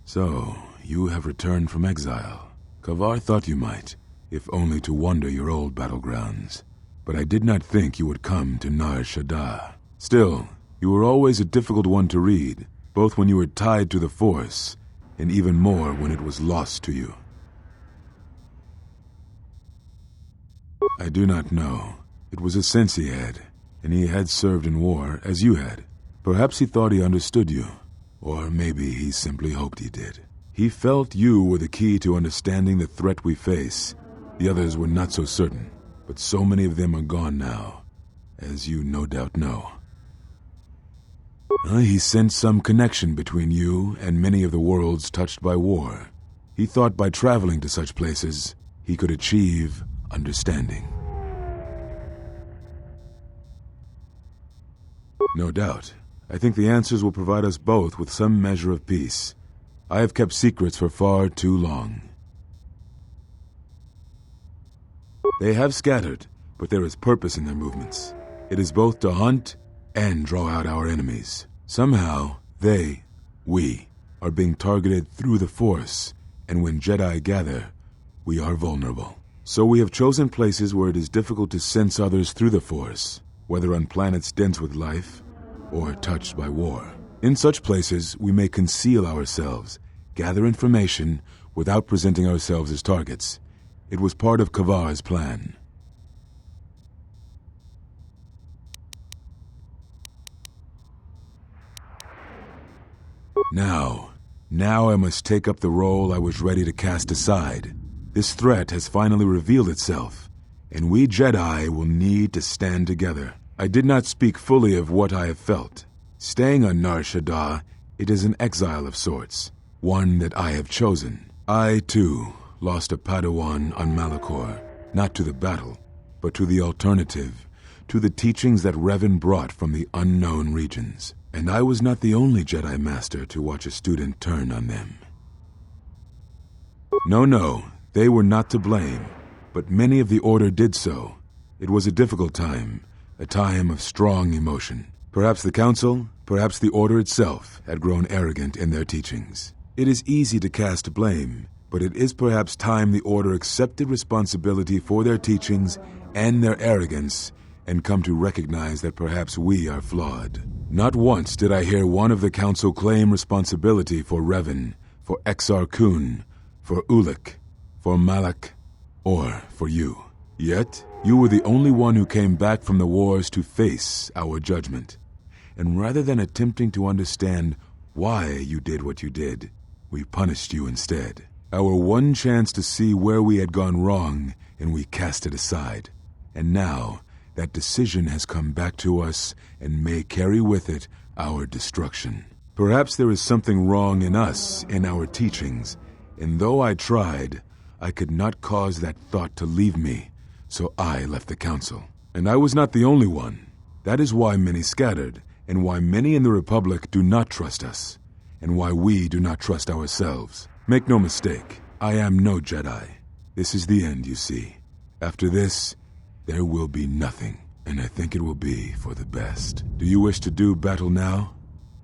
So, you have returned from exile. KOTOR thought you might, if only to wander your old battlegrounds. But I did not think you would come to Nar Shaddaa. Still, you were always a difficult one to read, both when you were tied to the Force, and even more when it was lost to you. I do not know. It was a sense he had, and he had served in war as you had. Perhaps he thought he understood you, or maybe he simply hoped he did. He felt you were the key to understanding the threat we face. The others were not so certain, but so many of them are gone now, as you no doubt know. He sensed some connection between you and many of the worlds touched by war. He thought by traveling to such places, he could achieve understanding. No doubt. I think the answers will provide us both with some measure of peace. I have kept secrets for far too long. They have scattered, but there is purpose in their movements. It is both to hunt and draw out our enemies. Somehow, we, are being targeted through the Force, and when Jedi gather, we are vulnerable. So we have chosen places where it is difficult to sense others through the Force, whether on planets dense with life or touched by war. In such places, we may conceal ourselves, gather information without presenting ourselves as targets. It was part of KOTOR's plan. Now I must take up the role I was ready to cast aside. This threat has finally revealed itself, and we Jedi will need to stand together. I did not speak fully of what I have felt. Staying on Nar Shaddaa, it is an exile of sorts, one that I have chosen. I, too, lost a Padawan on Malachor, not to the battle, but to the alternative, to the teachings that Revan brought from the unknown regions. And I was not the only Jedi Master to watch a student turn on them. No, they were not to blame, but many of the Order did so. It was a difficult time, a time of strong emotion. Perhaps the Council, perhaps the Order itself, had grown arrogant in their teachings. It is easy to cast blame, but it is perhaps time the Order accepted responsibility for their teachings and their arrogance, and come to recognize that perhaps we are flawed. Not once did I hear one of the Council claim responsibility for Revan, for Exar Kun, for Ulic, for Malak, or for you. Yet, you were the only one who came back from the wars to face our judgment. And rather than attempting to understand why you did what you did, we punished you instead. Our one chance to see where we had gone wrong, and we cast it aside. And now, that decision has come back to us and may carry with it our destruction. Perhaps there is something wrong in us, in our teachings, and though I tried, I could not cause that thought to leave me, so I left the Council. And I was not the only one. That is why many scattered, and why many in the Republic do not trust us, and why we do not trust ourselves. Make no mistake, I am no Jedi. This is the end, you see. After this, there will be nothing, and I think it will be for the best. Do you wish to do battle now?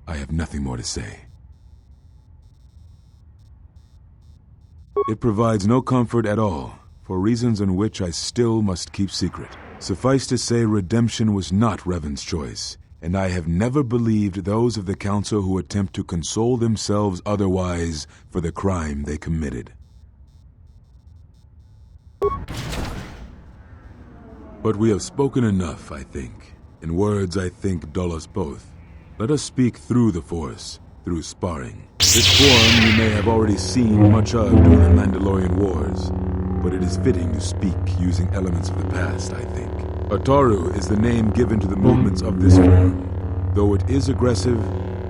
I have nothing more to say. It provides no comfort at all, for reasons in which I still must keep secret. Suffice to say, redemption was not Revan's choice, and I have never believed those of the Council who attempt to console themselves otherwise for the crime they committed. But we have spoken enough, I think. In words, I think, dull us both. Let us speak through the Force, through sparring. This form you may have already seen much of during the Mandalorian Wars, but it is fitting to speak using elements of the past, I think. Ataru is the name given to the movements of this form. Though it is aggressive,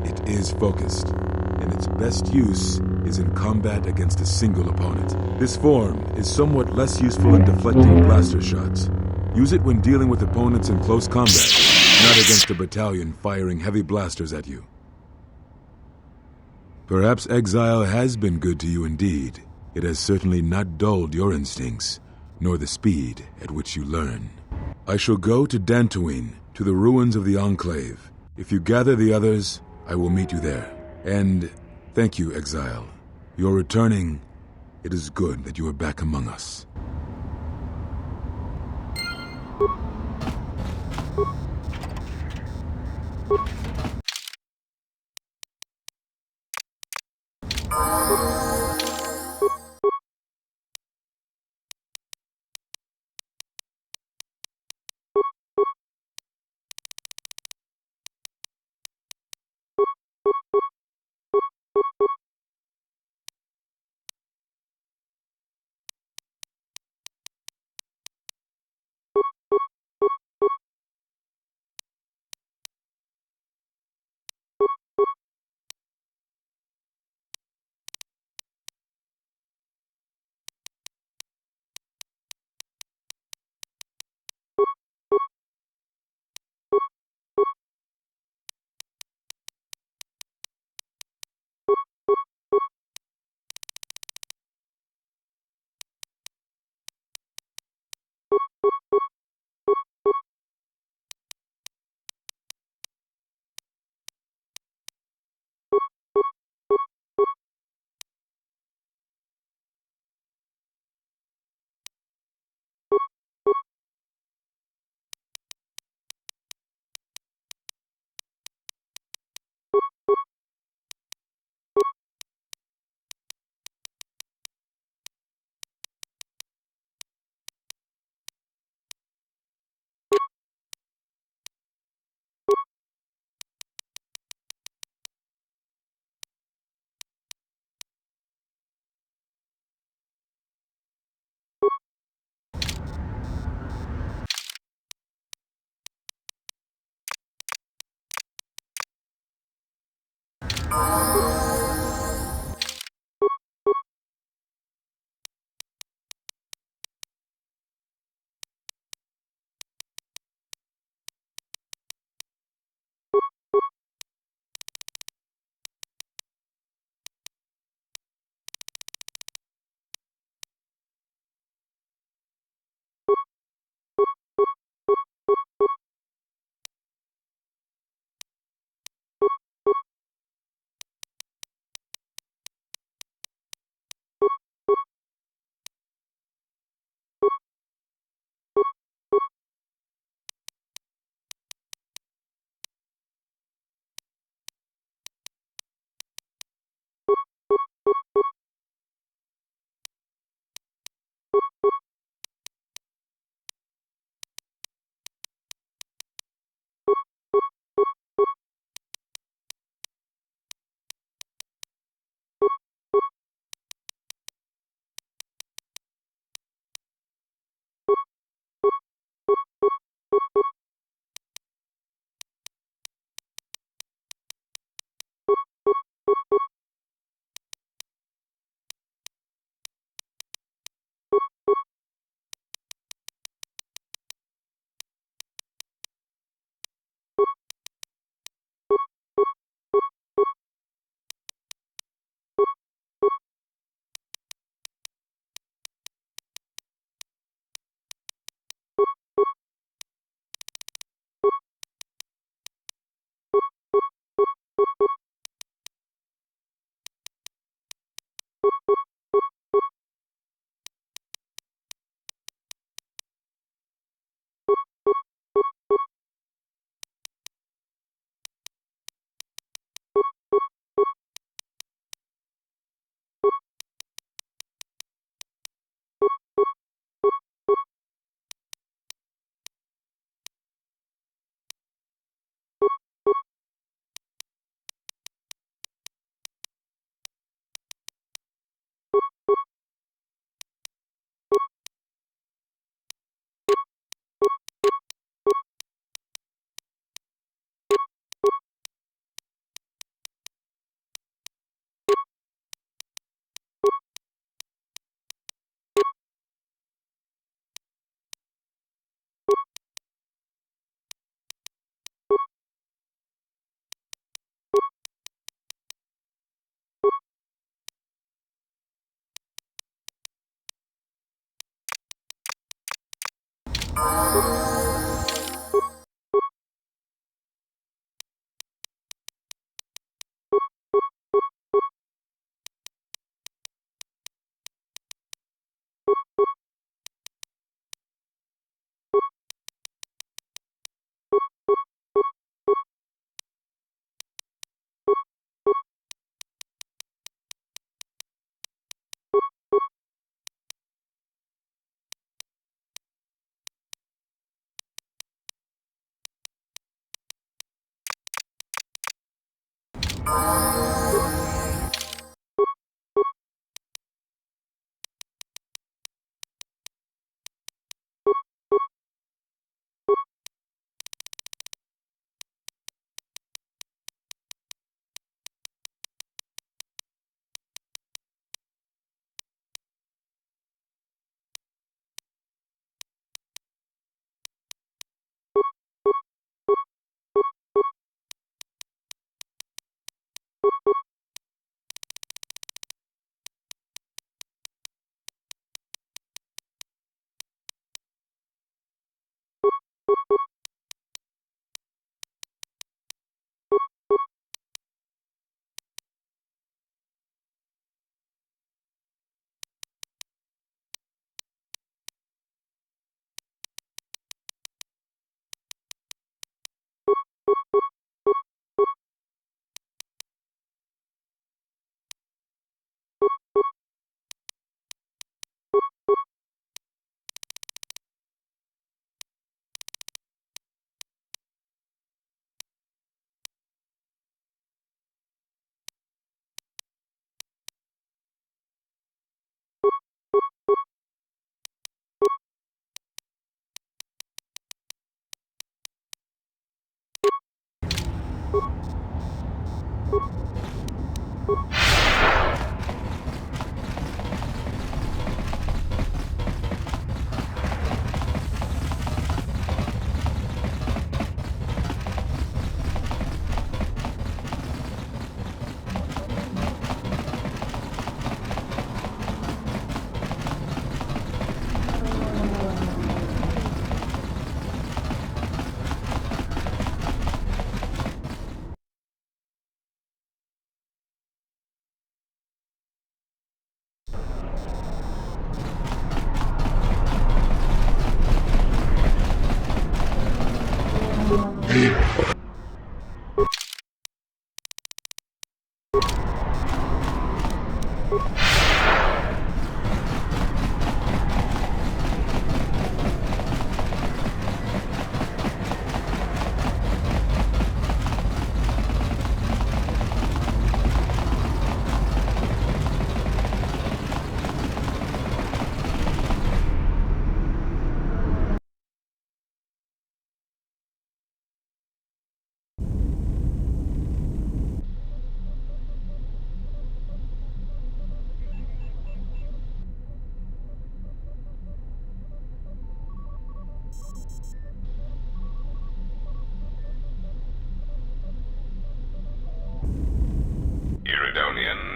it is focused, and its best use is in combat against a single opponent. This form is somewhat less useful in deflecting blaster shots. Use it when dealing with opponents in close combat, not against a battalion firing heavy blasters at you. Perhaps exile has been good to you indeed. It has certainly not dulled your instincts, nor the speed at which you learn. I shall go to Dantooine, to the ruins of the Enclave. If you gather the others, I will meet you there. And thank you, Exile. You're returning. It is good that you are back among us.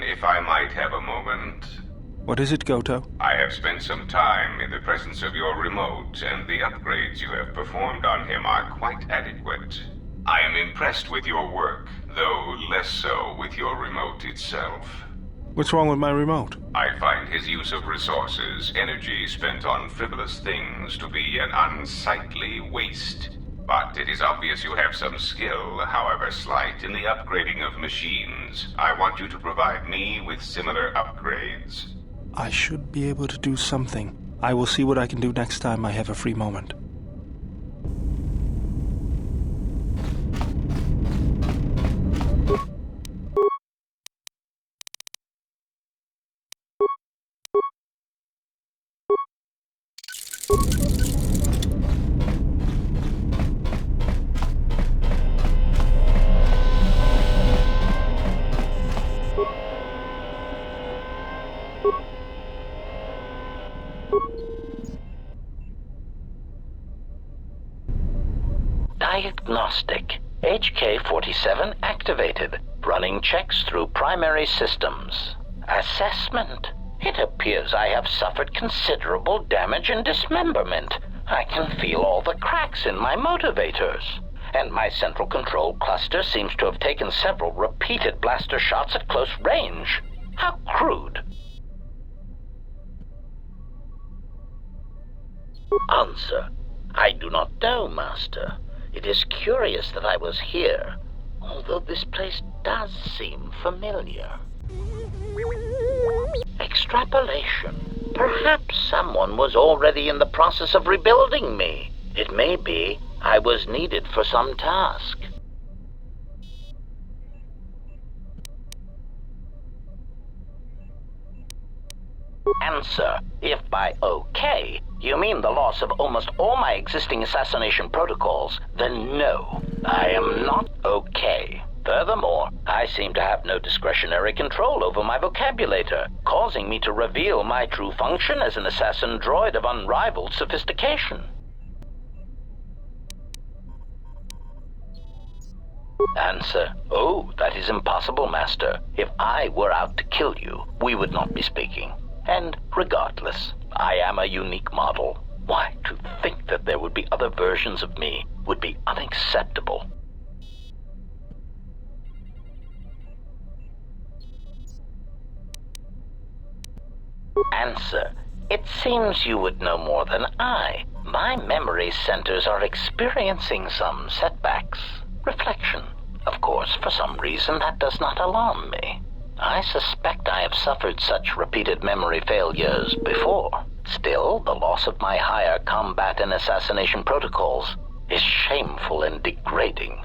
If I might have a moment. What is it, Goto? I have spent some time in the presence of your remote, and the upgrades you have performed on him are quite adequate. I am impressed with your work, though less so with your remote itself. What's wrong with my remote? I find his use of resources, energy spent on frivolous things, to be an unsightly waste. But it is obvious you have some skill, however slight, in the upgrading of machines. I want you to provide me with similar upgrades. I should be able to do something. I will see what I can do next time I have a free moment. Diagnostic. HK-47 activated. Running checks through primary systems. Assessment. It appears I have suffered considerable damage and dismemberment. I can feel all the cracks in my motivators. And my central control cluster seems to have taken several repeated blaster shots at close range. How crude. Answer. I do not know, Master. It is curious that I was here, although this place does seem familiar. Extrapolation. Perhaps someone was already in the process of rebuilding me. It may be I was needed for some task. Answer. If by okay you mean the loss of almost all my existing assassination protocols, then no, I am not okay. Furthermore, I seem to have no discretionary control over my vocabulator, causing me to reveal my true function as an assassin droid of unrivaled sophistication. Answer. Oh, that is impossible, Master. If I were out to kill you, we would not be speaking. And regardless, I am a unique model. Why, to think that there would be other versions of me would be unacceptable. Answer. It seems you would know more than I. My memory centers are experiencing some setbacks. Reflection. Of course, for some reason that does not alarm me. I suspect I have suffered such repeated memory failures before. Still, the loss of my higher combat and assassination protocols is shameful and degrading.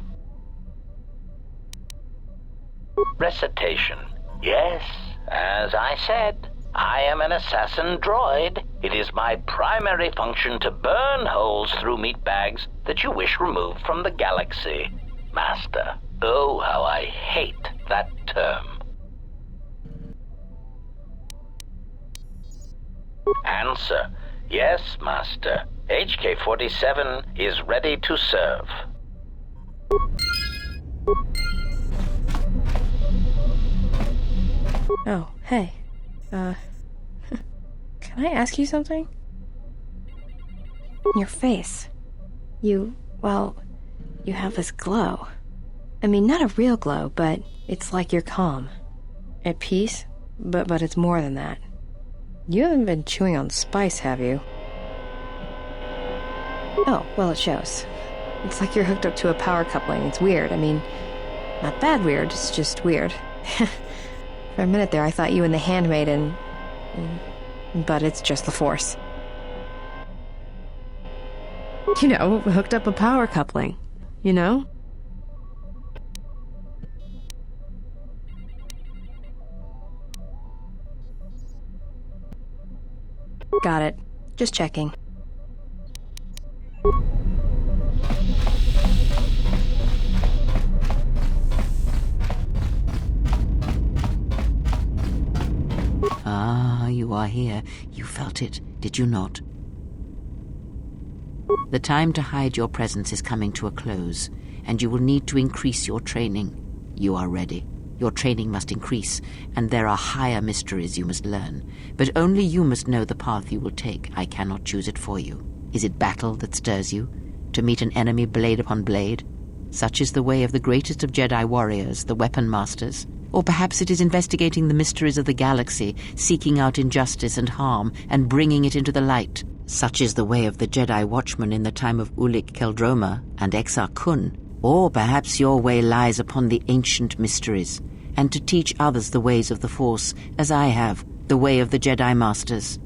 Recitation. Yes, as I said, I am an assassin droid. It is my primary function to burn holes through meat bags that you wish removed from the galaxy. Master, oh, how I hate that term. Answer. Yes, Master. HK-47 is ready to serve. Oh, hey. Can I ask you something? Your face. You have this glow. I mean, not a real glow, but it's like you're calm. At peace, but it's more than that. You haven't been chewing on spice, have you? Oh, well, it shows. It's like you're hooked up to a power coupling. It's weird. I mean, not bad weird, it's just weird. For a minute there, I thought you and the Handmaiden... But it's just the Force. You know, hooked up a power coupling. You know? Got it. Just checking. Ah, you are here. You felt it, did you not? The time to hide your presence is coming to a close, and you will need to increase your training. You are ready. Your training must increase, and there are higher mysteries you must learn. But only you must know the path you will take. I cannot choose it for you. Is it battle that stirs you? To meet an enemy blade upon blade? Such is the way of the greatest of Jedi warriors, the weapon masters. Or perhaps it is investigating the mysteries of the galaxy, seeking out injustice and harm, and bringing it into the light. Such is the way of the Jedi watchman in the time of Ulic Qel-Droma and Exar Kun. Or perhaps your way lies upon the ancient mysteries, and to teach others the ways of the Force, as I have, the way of the Jedi Masters.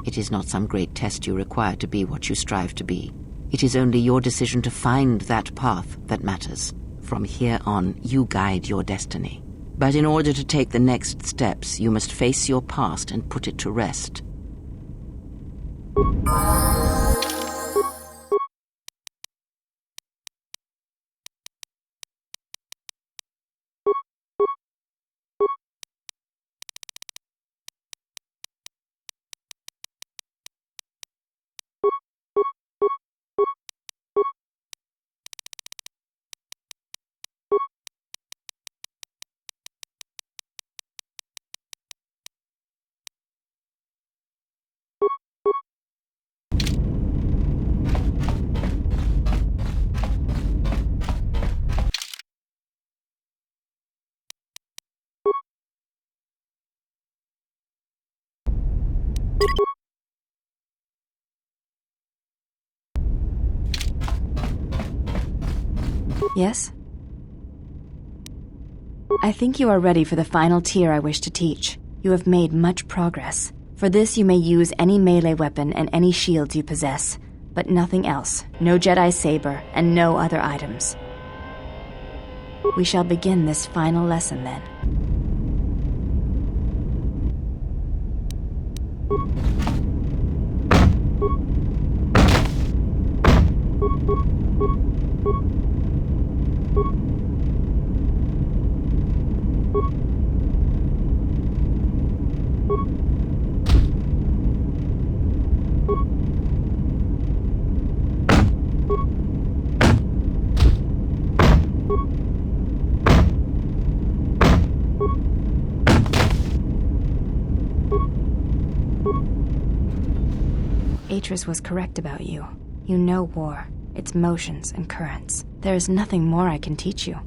It is not some great test you require to be what you strive to be. It is only your decision to find that path that matters. From here on, you guide your destiny. But in order to take the next steps, you must face your past and put it to rest. Yes? I think you are ready for the final tier I wish to teach. You have made much progress. For this you may use any melee weapon and any shields you possess, but nothing else. No Jedi saber, and no other items. We shall begin this final lesson then. Atris was correct about you. You know war, its motions and currents. There is nothing more I can teach you.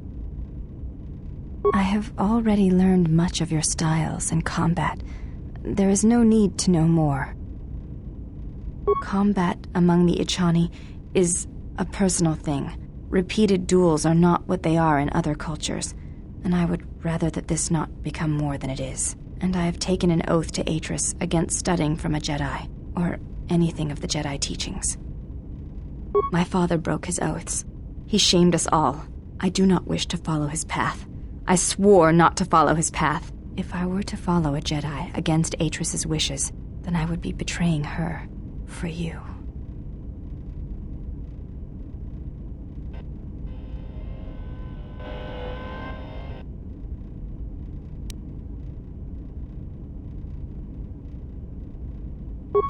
I have already learned much of your styles and combat. There is no need to know more. Combat among the Ichani is a personal thing. Repeated duels are not what they are in other cultures, and I would rather that this not become more than it is. And I have taken an oath to Atris against studying from a Jedi, or anything of the Jedi teachings. My father broke his oaths. He shamed us all. I do not wish to follow his path. I swore not to follow his path. If I were to follow a Jedi against Atris's wishes, then I would be betraying her for you.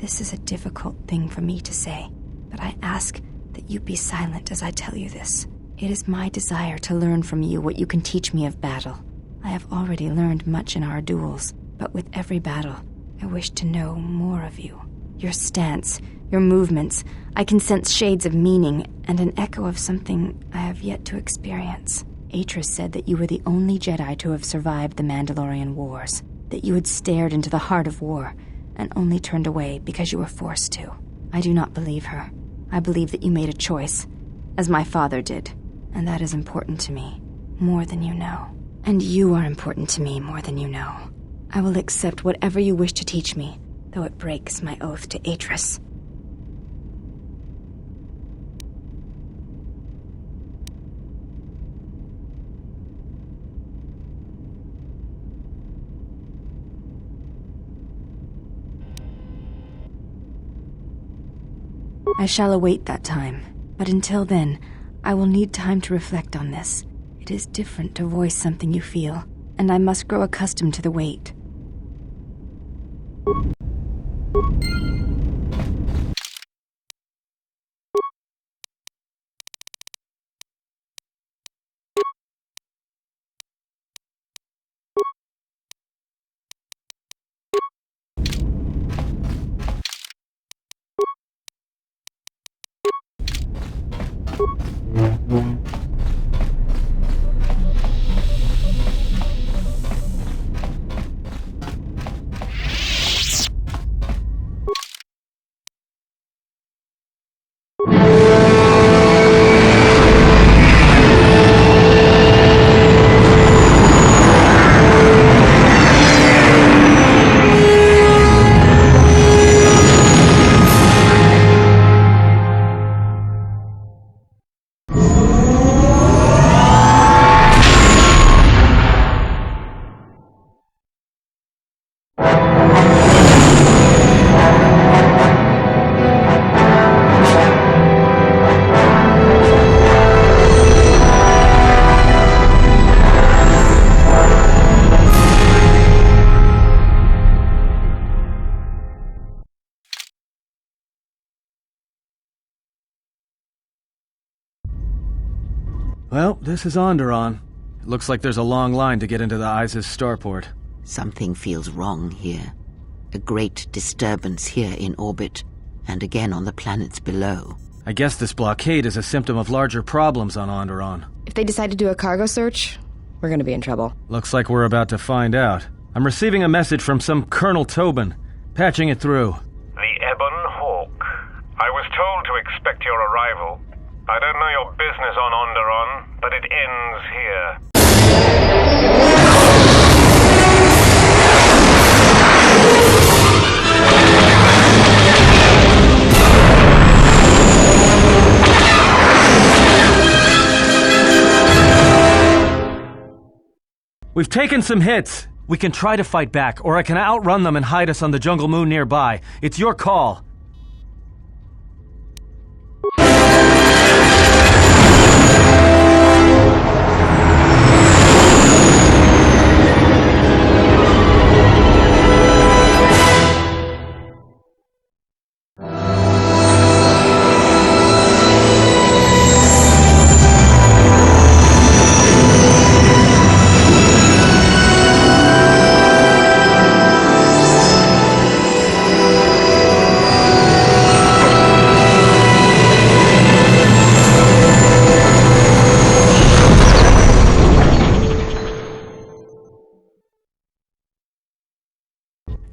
This is a difficult thing for me to say, but I ask that you be silent as I tell you this. It is my desire to learn from you what you can teach me of battle. I have already learned much in our duels, but with every battle, I wish to know more of you. Your stance, your movements, I can sense shades of meaning and an echo of something I have yet to experience. Atris said that you were the only Jedi to have survived the Mandalorian Wars, that you had stared into the heart of war and only turned away because you were forced to. I do not believe her. I believe that you made a choice, as my father did, and that is important to me. more than you know. And you are important to me more than you know. I will accept whatever you wish to teach me, though it breaks my oath to Atris. I shall await that time, but until then, I will need time to reflect on this. It is different to voice something you feel, and I must grow accustomed to the wait. Well, this is Onderon. It looks like there's a long line to get into the Isis starport. Something feels wrong here. A great disturbance here in orbit, and again on the planets below. I guess this blockade is a symptom of larger problems on Onderon. If they decide to do a cargo search, we're gonna be in trouble. Looks like we're about to find out. I'm receiving a message from some Colonel Tobin. Patching it through. The Ebon Hawk. I was told to expect your arrival. I don't know your business on Onderon, but it ends here. We've taken some hits. We can try to fight back, or I can outrun them and hide us on the jungle moon nearby. It's your call.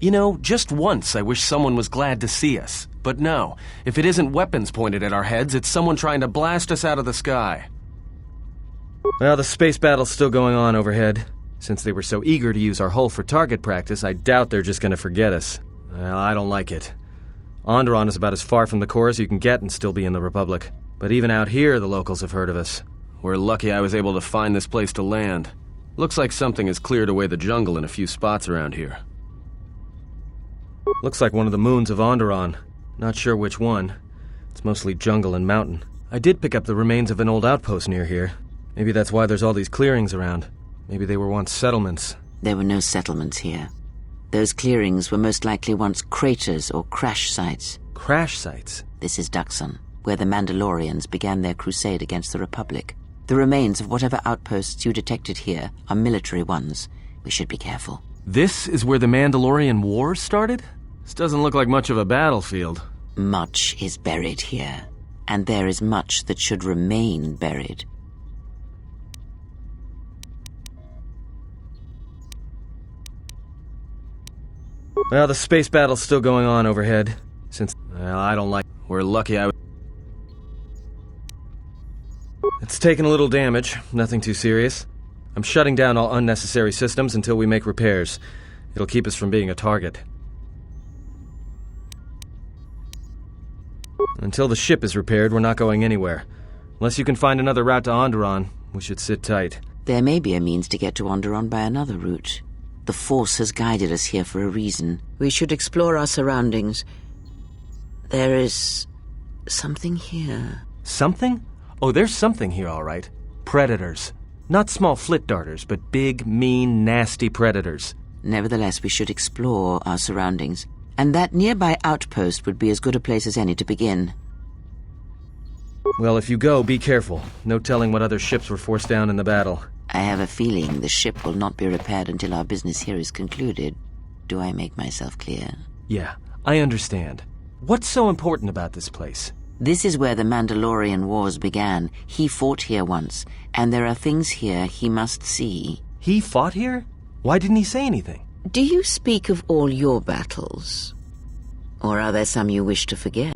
You know, just once I wish someone was glad to see us. But no, if it isn't weapons pointed at our heads, it's someone trying to blast us out of the sky. Well, the space battle's still going on overhead. Since they were so eager to use our hull for target practice, I doubt they're just gonna forget us. Well, I don't like it. Onderon is about as far from the core as you can get and still be in the Republic. But even out here, the locals have heard of us. We're lucky I was able to find this place to land. Looks like something has cleared away the jungle in a few spots around here. Looks like one of the moons of Onderon. Not sure which one. It's mostly jungle and mountain. I did pick up the remains of an old outpost near here. Maybe that's why there's all these clearings around. Maybe they were once settlements. There were no settlements here. Those clearings were most likely once craters or crash sites. Crash sites? This is Duxon, where the Mandalorians began their crusade against the Republic. The remains of whatever outposts you detected here are military ones. We should be careful. This is where the Mandalorian Wars started? This doesn't look like much of a battlefield. Much is buried here, and there is much that should remain buried. Well, the space battle's still going on overhead. Since, well, I don't like... We're lucky It's taken a little damage, nothing too serious. I'm shutting down all unnecessary systems until we make repairs. It'll keep us from being a target. Until the ship is repaired, we're not going anywhere. Unless you can find another route to Onderon, we should sit tight. There may be a means to get to Onderon by another route. The Force has guided us here for a reason. We should explore our surroundings. There is something here. Something? Oh, there's something here, all right. Predators. Not small flit darters, but big, mean, nasty predators. Nevertheless, we should explore our surroundings. And that nearby outpost would be as good a place as any to begin. Well, if you go, be careful. No telling what other ships were forced down in the battle. I have a feeling the ship will not be repaired until our business here is concluded. Do I make myself clear? Yeah, I understand. What's so important about this place? This is where the Mandalorian Wars began. He fought here once, and there are things here he must see. He fought here? Why didn't he say anything? Do you speak of all your battles? Or are there some you wish to forget?